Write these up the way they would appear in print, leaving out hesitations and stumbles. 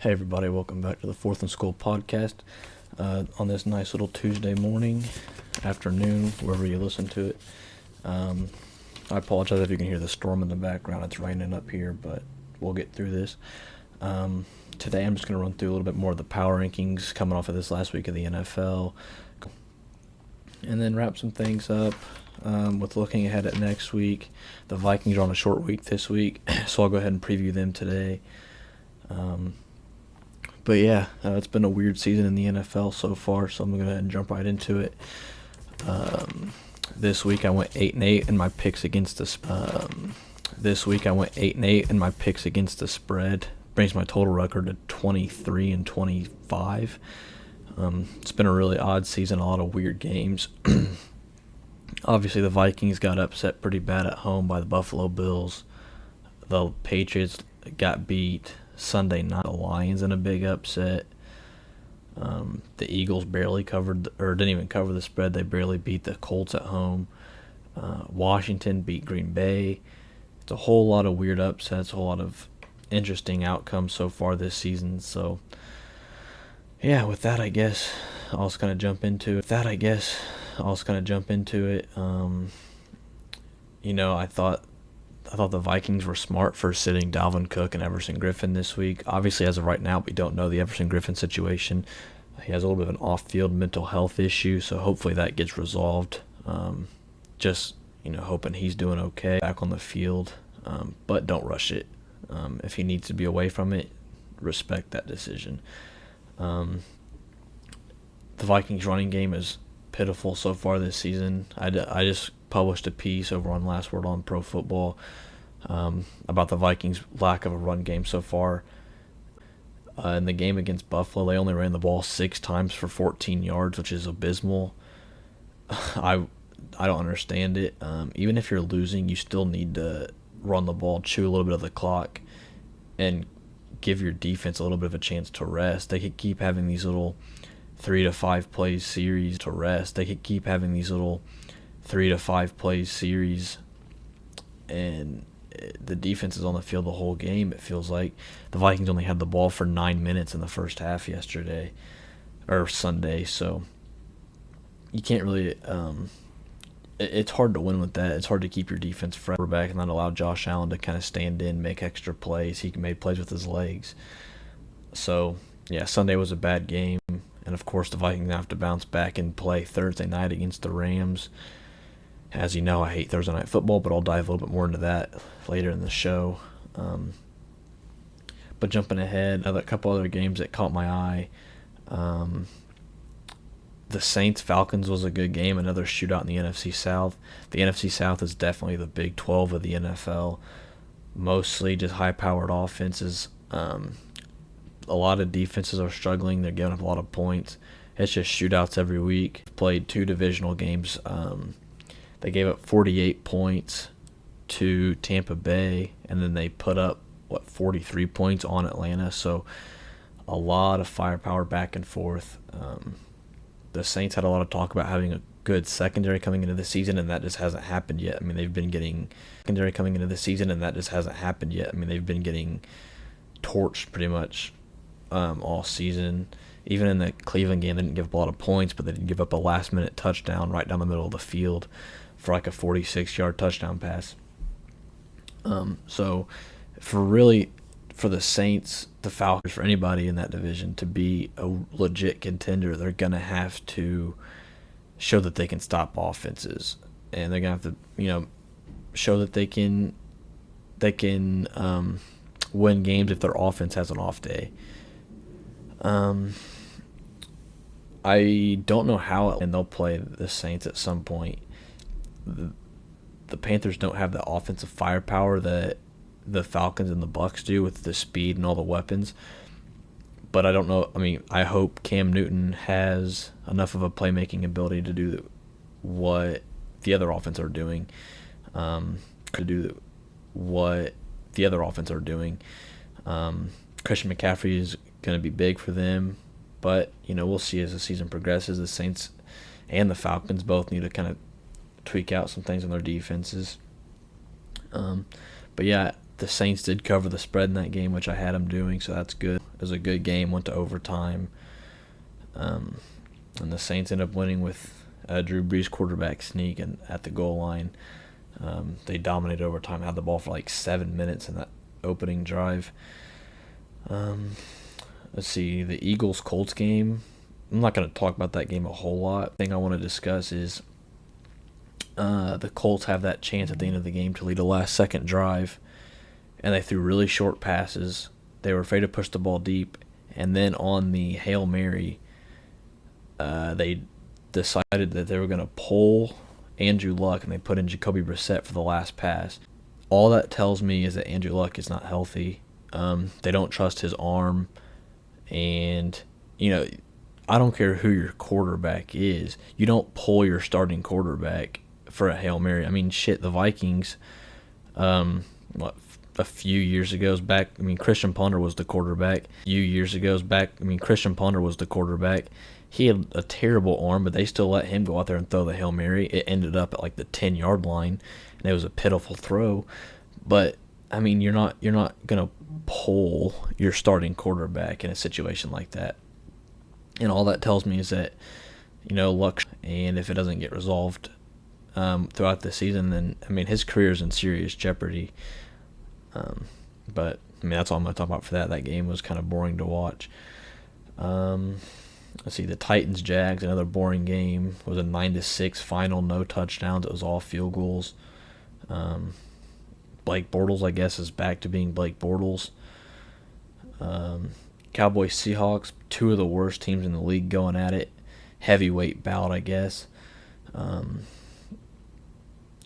Hey everybody, welcome back to the Fourth and School podcast. On this nice little Tuesday morning, afternoon, wherever you listen to it. I apologize if you can hear the storm in the background. It's raining up here, but we'll get through this. Today I'm just going to run through a little bit more of the power rankings coming off of this last week of the NFL, and then wrap some things up with looking ahead at next week. The Vikings are on a short week this week, so I'll go ahead and preview them today. But yeah, it's been a weird season in the NFL so far, so I'm going to go ahead and jump right into it. This week I went 8-8 in my picks against the spread. Brings my total record to 23-25. It's been a really odd season, a lot of weird games. Obviously, the Vikings got upset pretty bad at home by the Buffalo Bills. The Patriots got beat Sunday night, the Lions in a big upset. The Eagles barely covered, or didn't even cover the spread. They barely beat the Colts at home. Washington beat Green Bay. It's a whole lot of weird upsets, a whole lot of interesting outcomes so far this season. So, yeah, with that, I guess I'll just kind of jump into it. I thought the Vikings were smart for sitting Dalvin Cook and Everson Griffin this week. Obviously, as of right now, we don't know the Everson Griffin situation. He has a little bit of an off-field mental health issue, so hopefully that gets resolved. Hoping he's doing okay back on the field, but don't rush it. If he needs to be away from it, respect that decision. The Vikings running game is pitiful so far this season. I just published a piece over on Last Word on Pro Football about the Vikings' lack of a run game so far. In the game against Buffalo, they only ran the ball 6 times for 14 yards, which is abysmal. I don't understand it. Even if you're losing, you still need to run the ball, chew a little bit of the clock, and give your defense a little bit of a chance to rest. They could keep having these little 3 to 5 plays series to rest. And the defense is on the field the whole game, it feels like. The Vikings only had the ball for 9 minutes in the first half Sunday, so you can't really it's hard to win with that. It's hard to keep your defense fresh back and not allow Josh Allen to kind of stand in, make extra plays. He made plays with his legs. So, yeah, Sunday was a bad game. And, of course, the Vikings have to bounce back and play Thursday night against the Rams. As you know, I hate Thursday night football, but I'll dive a little bit more into that later in the show. But jumping ahead, a couple other games that caught my eye. The Saints-Falcons was a good game, another shootout in the NFC South. The NFC South is definitely the Big 12 of the NFL. Mostly just high-powered offenses. A lot of defenses are struggling. They're giving up a lot of points. It's just shootouts every week. Played 2 divisional games. They gave up 48 points to Tampa Bay, and then they put up, 43 points on Atlanta. So a lot of firepower back and forth. The Saints had a lot of talk about having a good secondary coming into the season, and that just hasn't happened yet. They've been getting torched pretty much all season. Even in the Cleveland game, they didn't give up a lot of points, but they did give up a last-minute touchdown right down the middle of the field for like a 46-yard touchdown pass. So for the Saints, the Falcons, for anybody in that division to be a legit contender, they're going to have to show that they can stop offenses. And they're going to have to, show that they can win games if their offense has an off day. I don't know how, and they'll play the Saints at some point. The Panthers don't have the offensive firepower that the Falcons and the Bucs do with the speed and all the weapons. But I don't know. I hope Cam Newton has enough of a playmaking ability to do what the other offense are doing. Christian McCaffrey is going to be big for them, but we'll see as the season progresses. The Saints and the Falcons both need to kind of tweak out some things on their defenses. But yeah, the Saints did cover the spread in that game, which I had them doing, so that's good. was a good game, went to overtime. And the Saints ended up winning with Drew Brees quarterback sneak and at the goal line. They dominated overtime, had the ball for like 7 minutes in that opening drive. Let's see, the Eagles-Colts game. I'm not going to talk about that game a whole lot. The thing I want to discuss is the Colts have that chance at the end of the game to lead a last-second drive, and they threw really short passes. They were afraid to push the ball deep, and then on the Hail Mary, they decided that they were going to pull Andrew Luck, and they put in Jacoby Brissett for the last pass. All that tells me is that Andrew Luck is not healthy. They don't trust his arm, and, I don't care who your quarterback is. You don't pull your starting quarterback for a Hail Mary. I mean, shit, the Vikings, a few years ago back, Christian Ponder was the quarterback. Christian Ponder was the quarterback. He had a terrible arm, but they still let him go out there and throw the Hail Mary. It ended up at like the 10-yard line, and it was a pitiful throw. But you're not gonna pull your starting quarterback in a situation like that. And all that tells me is that, Luck, and if it doesn't get resolved throughout the season, then his career is in serious jeopardy. But that's all I'm gonna talk about for that. That game was kind of boring to watch. Let's see, the Titans-Jags, another boring game. It was a 9-6 final, no touchdowns. It was all field goals. Blake Bortles, I guess, is back to being Blake Bortles. Cowboys-Seahawks, two of the worst teams in the league going at it. Heavyweight bout, I guess.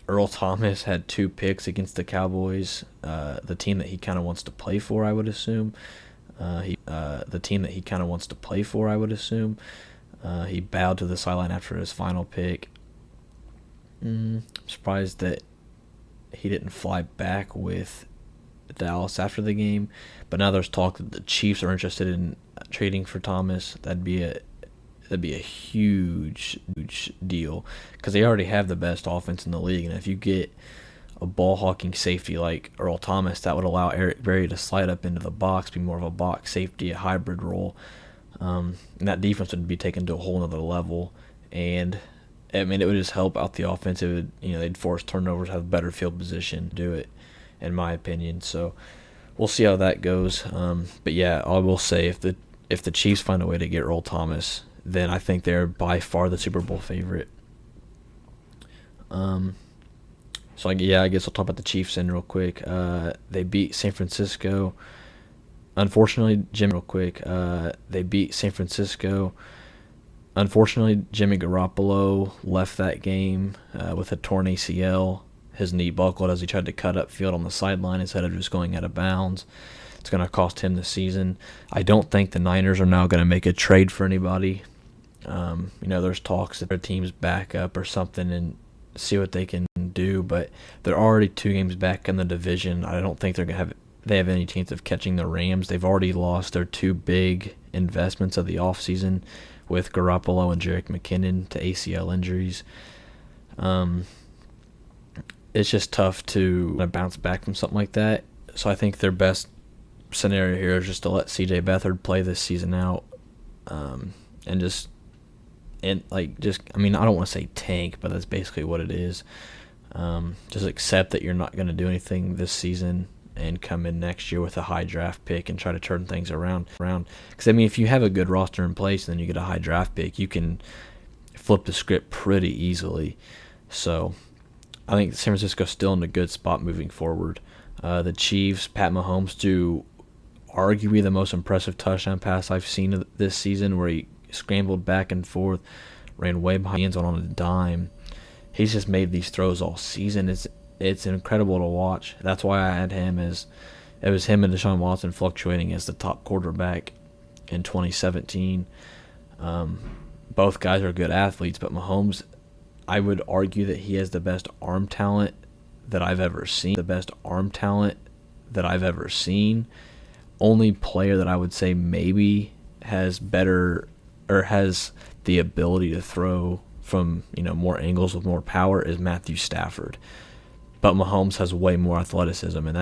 Earl Thomas had 2 picks against the Cowboys, the team that he kind of wants to play for, I would assume. He bowed to the sideline after his final pick. I'm surprised that he didn't fly back with Dallas after the game, but now there's talk that the Chiefs are interested in trading for Thomas. That'd be a huge deal because they already have the best offense in the league, and if you get a ball-hawking safety like Earl Thomas, that would allow Eric Berry to slide up into the box, be more of a box safety, a hybrid role, and that defense would be taken to a whole other level. And it would just help out the offense. It would, they'd force turnovers, have better field position, do it, in my opinion. So we'll see how that goes. But yeah, I will say if the Chiefs find a way to get Earl Thomas, then I think they're by far the Super Bowl favorite. I guess I'll talk about the Chiefs then real quick. They beat San Francisco. Unfortunately, Jimmy Garoppolo left that game with a torn ACL. His knee buckled as he tried to cut upfield on the sideline instead of just going out of bounds. It's going to cost him the season. I don't think the Niners are now going to make a trade for anybody. There's talks that their team's back up or something and see what they can do, but they're already 2 games back in the division. I don't think they have any chance of catching the Rams. They've already lost their 2 big investments of the offseason with Garoppolo and Jerick McKinnon to ACL injuries. It's just tough to bounce back from something like that. So I think their best scenario here is just to let C.J. Beathard play this season out, I don't want to say tank, but that's basically what it is. Just accept that you're not going to do anything this season and come in next year with a high draft pick and try to turn things around. Because, if you have a good roster in place and then you get a high draft pick, you can flip the script pretty easily. So I think San Francisco's still in a good spot moving forward. The Chiefs, Pat Mahomes, threw arguably the most impressive touchdown pass I've seen this season, where he scrambled back and forth, ran way behind the end zone on a dime. He's just made these throws all season. It's incredible to watch. That's why I had him it was him and Deshaun Watson fluctuating as the top quarterback in 2017. Both guys are good athletes, but Mahomes, I would argue that he has the best arm talent that I've ever seen. Only player that I would say maybe has better or has the ability to throw from more angles with more power is Matthew Stafford. But Mahomes has way more athleticism, and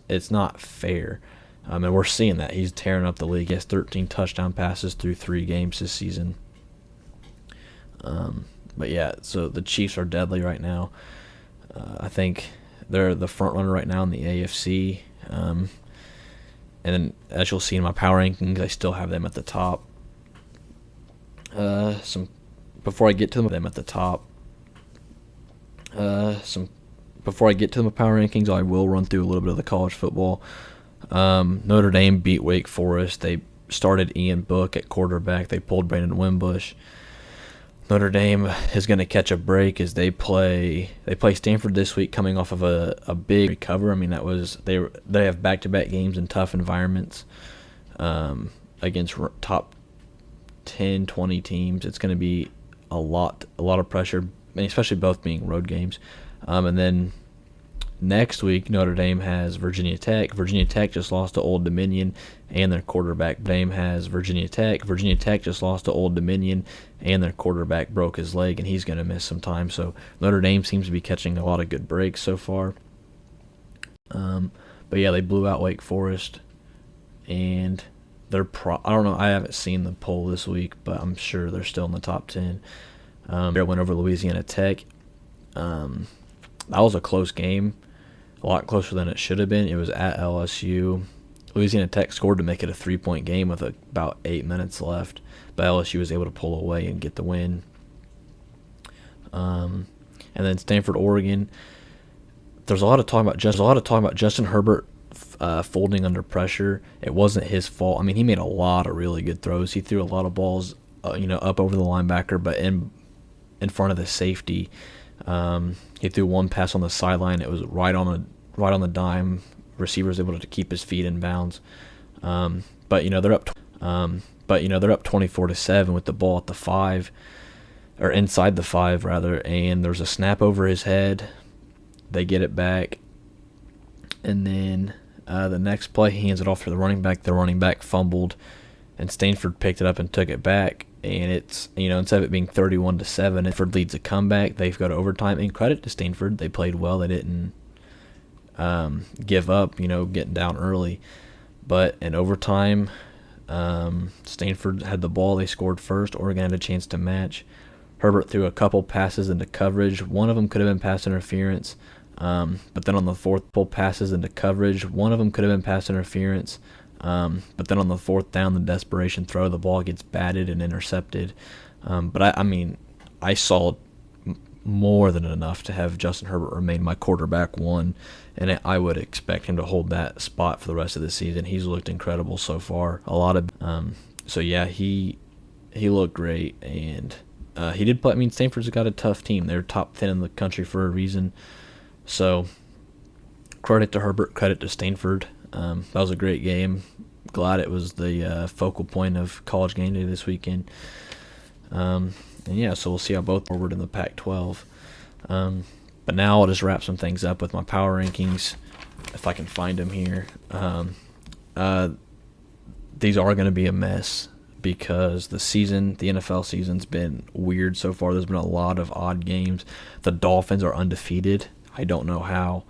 it's not fair. And we're seeing that. He's tearing up the league. He has 13 touchdown passes through 3 games this season. But yeah, so the Chiefs are deadly right now. I think they're the front runner right now in the AFC. And then, as you'll see in my power rankings, I still have them at the top. Before I get to them at the top, before I get to the power rankings, I will run through a little bit of the college football. Notre Dame beat Wake Forest. They started Ian Book at quarterback. They pulled Brandon Wimbush. Notre Dame is going to catch a break as they play Stanford this week, coming off of a big recover. I mean, they have back-to-back games in tough environments against top 10, 20 teams. It's going to be a lot of pressure, especially both being road games. And then next week, Notre Dame has Virginia Tech. Virginia Tech just lost to Old Dominion and their quarterback. Dame has Virginia Tech. Virginia Tech just lost to Old Dominion and their quarterback broke his leg and he's going to miss some time. So Notre Dame seems to be catching a lot of good breaks so far. But yeah, they blew out Wake Forest and they're I don't know. I haven't seen the poll this week, but I'm sure they're still in the top 10. They went over Louisiana Tech. That was a close game. A lot closer than it should have been. It was at LSU. Louisiana Tech scored to make it a 3-point game with about 8 minutes left, but LSU was able to pull away and get the win. And then Stanford, Oregon. There's a lot of talk about Justin Herbert folding under pressure. It wasn't his fault. I mean, he made a lot of really good throws. He threw a lot of balls, up over the linebacker, but in front of the safety. He threw one pass on the sideline. It was right on the dime. Receiver was able to keep his feet in bounds. But they're up 24-7 with the ball at the 5, or inside the 5 rather. And there's a snap over his head. They get it back, and then the next play he hands it off to the running back. The running back fumbled, and Stanford picked it up and took it back. And it's, instead of it being 31-7, Stanford leads a comeback. They've got overtime. And credit to Stanford, they played well. They didn't give up, getting down early. But in overtime, Stanford had the ball. They scored first. Oregon had a chance to match. Herbert threw a couple passes into coverage. One of them could have been pass interference. But then on the fourth, pull passes into coverage. One of them could have been pass interference. But then on the fourth down, the desperation throw, the ball gets batted and intercepted. But I saw more than enough to have Justin Herbert remain my quarterback 1, and I would expect him to hold that spot for the rest of the season. He's looked incredible so far. So yeah, he looked great, and he did play. Stanford's got a tough team. They're top 10 in the country for a reason. So credit to Herbert, credit to Stanford. That was a great game. Glad it was the focal point of College Game Day this weekend. And yeah, so we'll see how both forward in the Pac-12. But now I'll just wrap some things up with my power rankings, if I can find them here. These are going to be a mess because the NFL season's been weird so far. There's been a lot of odd games. The Dolphins are undefeated. I don't know how.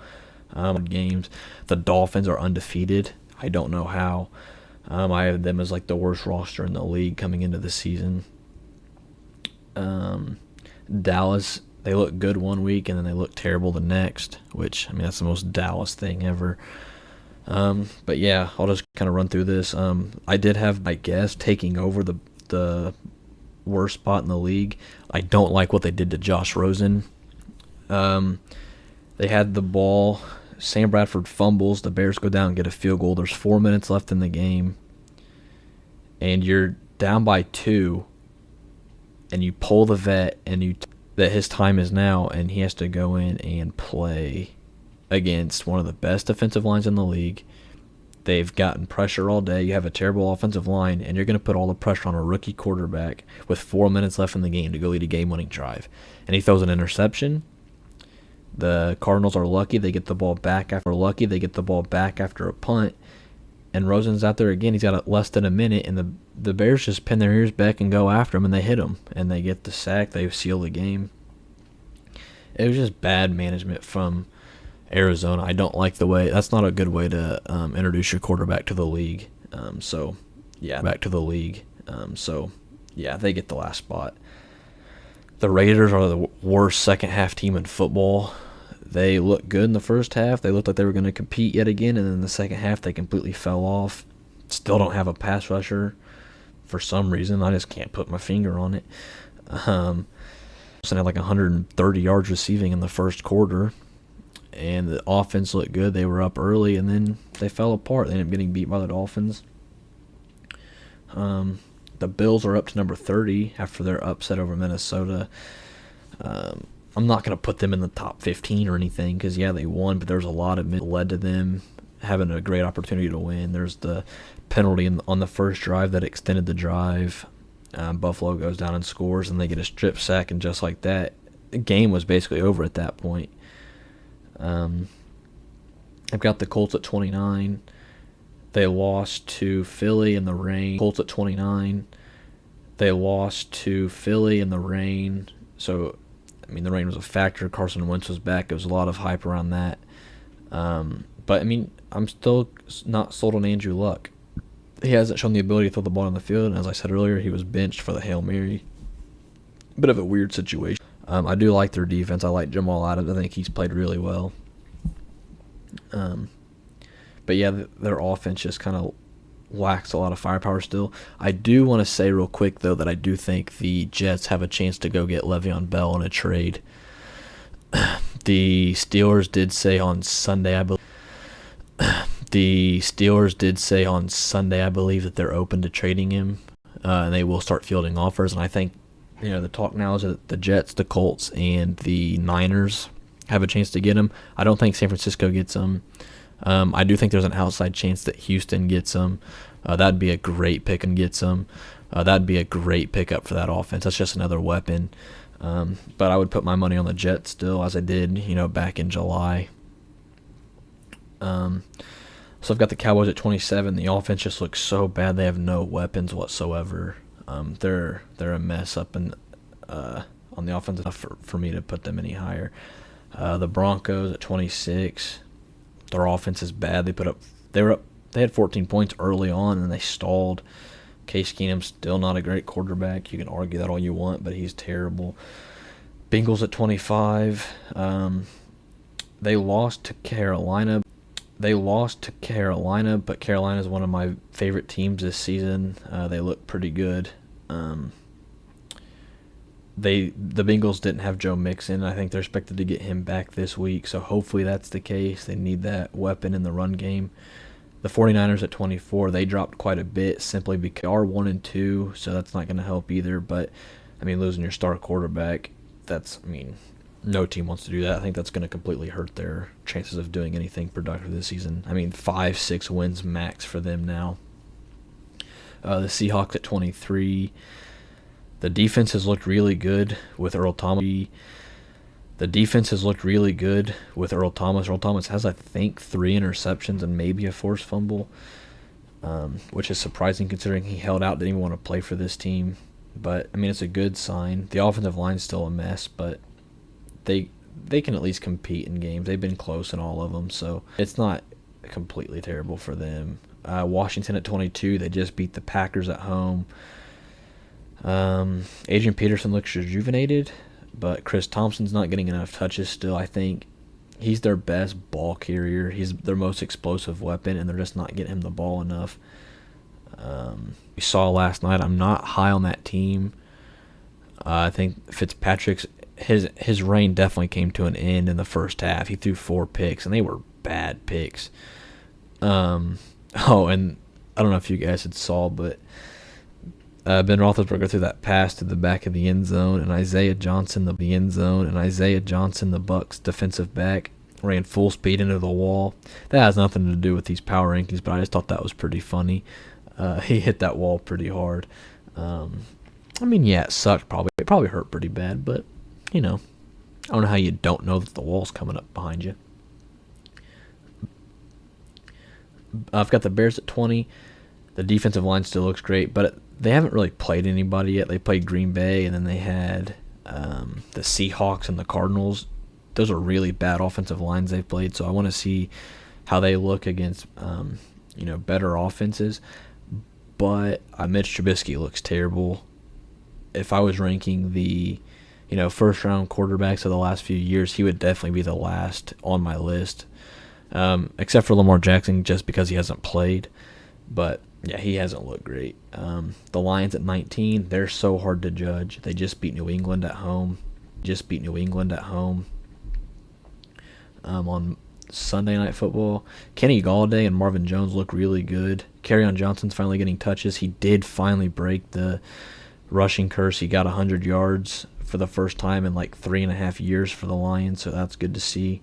The Dolphins are undefeated. I don't know how. I have them as like the worst roster in the league coming into the season. Dallas, they look good one week and then they look terrible the next, which, that's the most Dallas thing ever. But yeah, I'll just kind of run through this. I did have my guess taking over the worst spot in the league. I don't like what they did to Josh Rosen. They had the ball. Sam Bradford fumbles. The Bears go down and get a field goal. There's 4 minutes left in the game. And you're down by 2. And you pull the vet and that his time is now, and he has to go in and play against one of the best defensive lines in the league. They've gotten pressure all day. You have a terrible offensive line, and you're going to put all the pressure on a rookie quarterback with 4 minutes left in the game to go lead a game-winning drive. And he throws an interception. The Cardinals are lucky they get the ball back after a punt. And Rosen's out there again. He's got less than a minute, and the Bears just pin their ears back and go after him, and they hit him. And they get the sack. They seal the game. It was just bad management from Arizona. I don't like the way. That's not a good way to introduce your quarterback to the league. Back to the league. They get the last spot. The Raiders are the worst second half team in football. They looked good in the first half. They looked like they were going to compete yet again, and then in the second half they completely fell off. Still don't have a pass rusher for some reason. I just can't put my finger on it. Had like 130 yards receiving in the first quarter, and the offense looked good. They were up early, and then they fell apart. They ended up getting beat by the Dolphins. The Bills are up to number 30 after their upset over Minnesota. I'm not going to put them in the top 15 or anything because, they won, but there's a lot of it led to them having a great opportunity to win. There's the penalty on the first drive that extended the drive. Buffalo goes down and scores, and they get a strip sack, and just like that, the game was basically over at that point. I've got the Colts at 29. They lost to Philly in the rain. Colts at 29. They lost to Philly in the rain. So, the rain was a factor. Carson Wentz was back. There was a lot of hype around that. But I'm still not sold on Andrew Luck. He hasn't shown the ability to throw the ball on the field, and as I said earlier, he was benched for the Hail Mary. Bit of a weird situation. I do like their defense. I like Jamal Adams. I think he's played really well. Their offense just kind of lacks a lot of firepower still. I do want to say real quick, though, that I do think the Jets have a chance to go get Le'Veon Bell in a trade. The Steelers did say on Sunday, I believe, that they're open to trading him, and they will start fielding offers. And I think, the talk now is that the Jets, the Colts, and the Niners have a chance to get him. I don't think San Francisco gets him. I do think there's an outside chance that Houston gets him. That'd be a great pick and gets him. That'd be a great pickup for that offense. That's just another weapon. But I would put my money on the Jets still, as I did, back in July. So I've got the Cowboys at 27. The offense just looks so bad. They have no weapons whatsoever. They're a mess up on the offense for me to put them any higher. The Broncos at 26. Their offense is bad. They had 14 points early on, and they stalled. Case Keenum's still not a great quarterback. You can argue that all you want, but he's terrible. Bengals at 25. They lost to Carolina. But Carolina is one of my favorite teams this season. They look pretty good. The Bengals didn't have Joe Mixon. I think they're expected to get him back this week, so hopefully that's the case. They need that weapon in the run game. The 49ers at 24, they dropped quite a bit simply because they are 1-2, so that's not going to help either. But, losing your star quarterback, no team wants to do that. I think that's going to completely hurt their chances of doing anything productive this season. 5-6 wins max for them now. The Seahawks at 23. The defense has looked really good with Earl Thomas. Earl Thomas has, I think, 3 interceptions and maybe a forced fumble, which is surprising considering he held out, didn't even want to play for this team. But, it's a good sign. The offensive line's still a mess, but they can at least compete in games. They've been close in all of them, so it's not completely terrible for them. Washington at 22, they just beat the Packers at home. Adrian Peterson looks rejuvenated, but Chris Thompson's not getting enough touches still. I think he's their best ball carrier. He's their most explosive weapon, and they're just not getting him the ball enough. We saw last night, I'm not high on that team. I think Fitzpatrick's his reign definitely came to an end in the first half. He threw 4 picks, and they were bad picks. And I don't know if you guys had saw, but Ben Roethlisberger threw that pass to the back of the end zone, and Isaiah Johnson, the Bucs defensive back, ran full speed into the wall. That has nothing to do with these power rankings, but I just thought that was pretty funny. He hit that wall pretty hard. It sucked probably. It probably hurt pretty bad, but, I don't know how you don't know that the wall's coming up behind you. I've got the Bears at 20. The defensive line still looks great, but they haven't really played anybody yet. They played Green Bay, and then they had the Seahawks and the Cardinals those are really bad offensive lines they've played. So I want to see how they look against better offenses. But Mitch Trubisky looks terrible. If I was ranking the first round quarterbacks of the last few years, he would definitely be the last on my list, except for Lamar Jackson, just because he hasn't played. But yeah, he hasn't looked great. The Lions at 19, they're so hard to judge. They just beat New England at home. On Sunday Night Football. Kenny Galladay and Marvin Jones look really good. Kerryon Johnson's finally getting touches. He did finally break the rushing curse. He got 100 yards for the first time in like 3.5 years for the Lions, so that's good to see.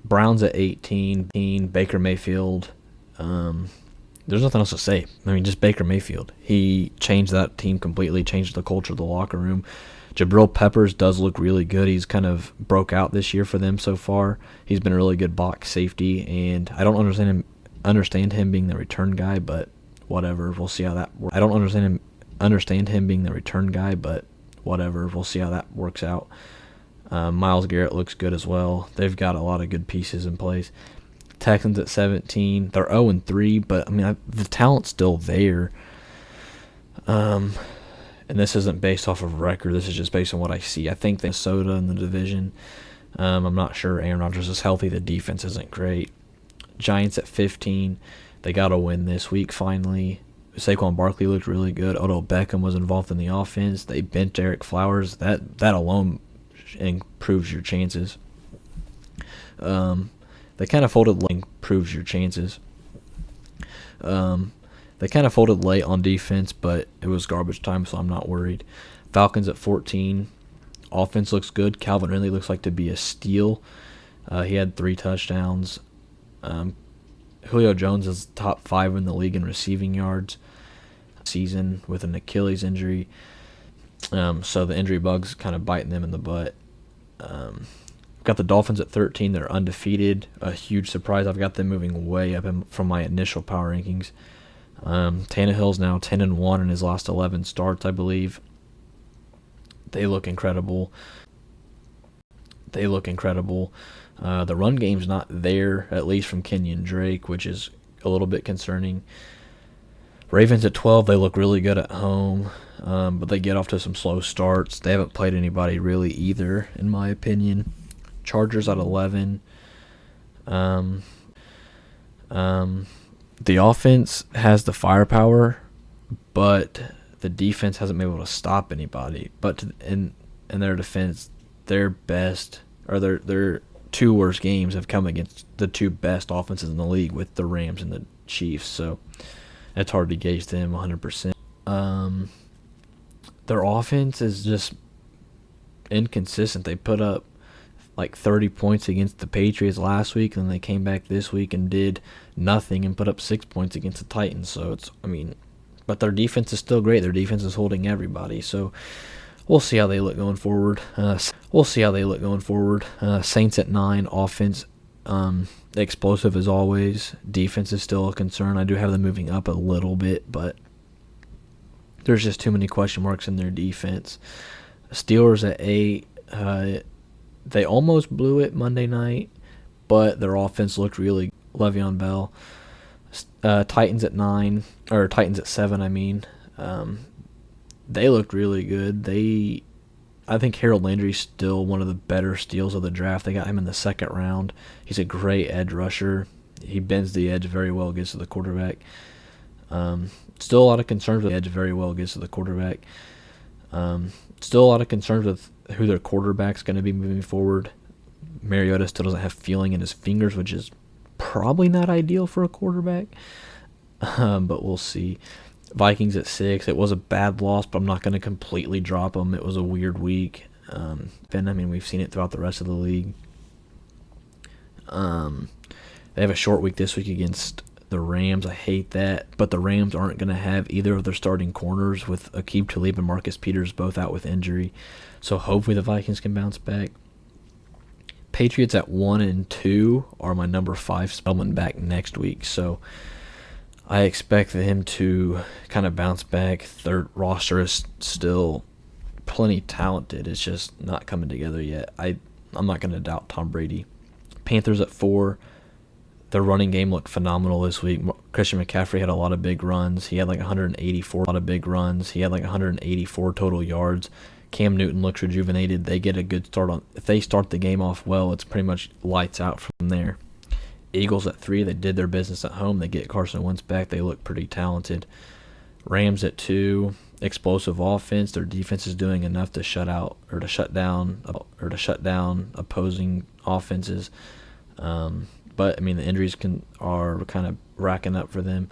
Browns at 18, Baker Mayfield. There's nothing else to say. I mean, just Baker Mayfield. He changed that team completely, changed the culture of the locker room. Jabril Peppers does look really good. He's kind of broke out this year for them so far. He's been a really good box safety, and I don't understand him being the return guy, but whatever. We'll see how that works. I don't understand him being the return guy, but whatever. We'll see how that works out. Myles Garrett looks good as well. They've got a lot of good pieces in place. Texans at 17. They're 0-3, but I mean the talent's still there. And this isn't based off of record. This is just based on what I see. I think Minnesota in the division. I'm not sure Aaron Rodgers is healthy. The defense isn't great. Giants at 15. They got a win this week finally. Saquon Barkley looked really good. Odell Beckham was involved in the offense. They bent Eric Flowers. That alone improves your chances. They kind of folded late. Improves your chances. They kind of folded late on defense, but it was garbage time, so I'm not worried. Falcons at 14. Offense looks good. Calvin Ridley looks like to be a steal. He had 3 touchdowns. Julio Jones is top 5 in the league in receiving yards. Season with an Achilles injury. So the injury bug's kind of biting them in the butt. Got the Dolphins at 13. They're undefeated. A huge surprise. I've got them moving way up from my initial power rankings. Tannehill's now 10-1 in his last 11 starts, I believe. They look incredible. The run game's not there, at least from Kenyon Drake, which is a little bit concerning. Ravens at 12, they look really good at home, but they get off to some slow starts. They haven't played anybody really either, in my opinion. Chargers at 11. The offense has the firepower, but the defense hasn't been able to stop anybody. But in their defense, their 2 worst games have come against the 2 best offenses in the league with the Rams and the Chiefs. So it's hard to gauge them 100%. Their offense is just inconsistent. They put up like 30 points against the Patriots last week, and then they came back this week and did nothing and put up 6 points against the Titans. So but their defense is still great. Their defense is holding everybody. So we'll see how they look going forward. Saints at 9, offense explosive as always. Defense is still a concern. I do have them moving up a little bit, but there's just too many question marks in their defense. Steelers at 8. They almost blew it Monday night, but their offense looked really good. Le'Veon Bell. Titans at 7, I mean. They looked really good. I think Harold Landry's still one of the better steals of the draft. They got him in the 2nd round. He's a great edge rusher. He bends the edge very well against the quarterback. Still a lot of concerns with who their quarterback's going to be moving forward. Mariota still doesn't have feeling in his fingers, which is probably not ideal for a quarterback. But we'll see. Vikings at 6. It was a bad loss, but I'm not going to completely drop them. It was a weird week. We've seen it throughout the rest of the league. They have a short week this week against the Rams. I hate that, but the Rams aren't going to have either of their starting corners, with Aqib Talib and Marcus Peters both out with injury. So hopefully the Vikings can bounce back. Patriots at 1 and 2 are my number 5 Spellman back next week. So I expect him to kind of bounce back. Their roster is still plenty talented. It's just not coming together yet. I'm not going to doubt Tom Brady. Panthers at 4. Their running game looked phenomenal this week. Christian McCaffrey had a lot of big runs. He had like 184 total yards. Cam Newton looks rejuvenated. They get a good start on. If they start the game off well, it's pretty much lights out from there. Eagles at 3. They did their business at home. They get Carson Wentz back. They look pretty talented. Rams at 2. Explosive offense. Their defense is doing enough to shut down opposing offenses. But I mean, the injuries are kind of racking up for them.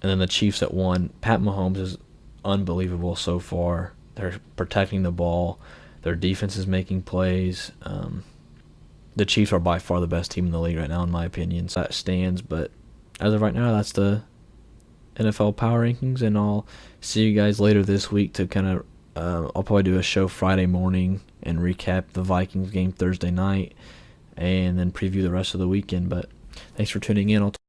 And then the Chiefs at 1. Pat Mahomes is unbelievable so far. They're protecting the ball. Their defense is making plays. The Chiefs are by far the best team in the league right now, in my opinion. So that stands. But as of right now, that's the NFL Power Rankings. And I'll see you guys later this week to kind of I'll probably do a show Friday morning and recap the Vikings game Thursday night and then preview the rest of the weekend. But thanks for tuning in.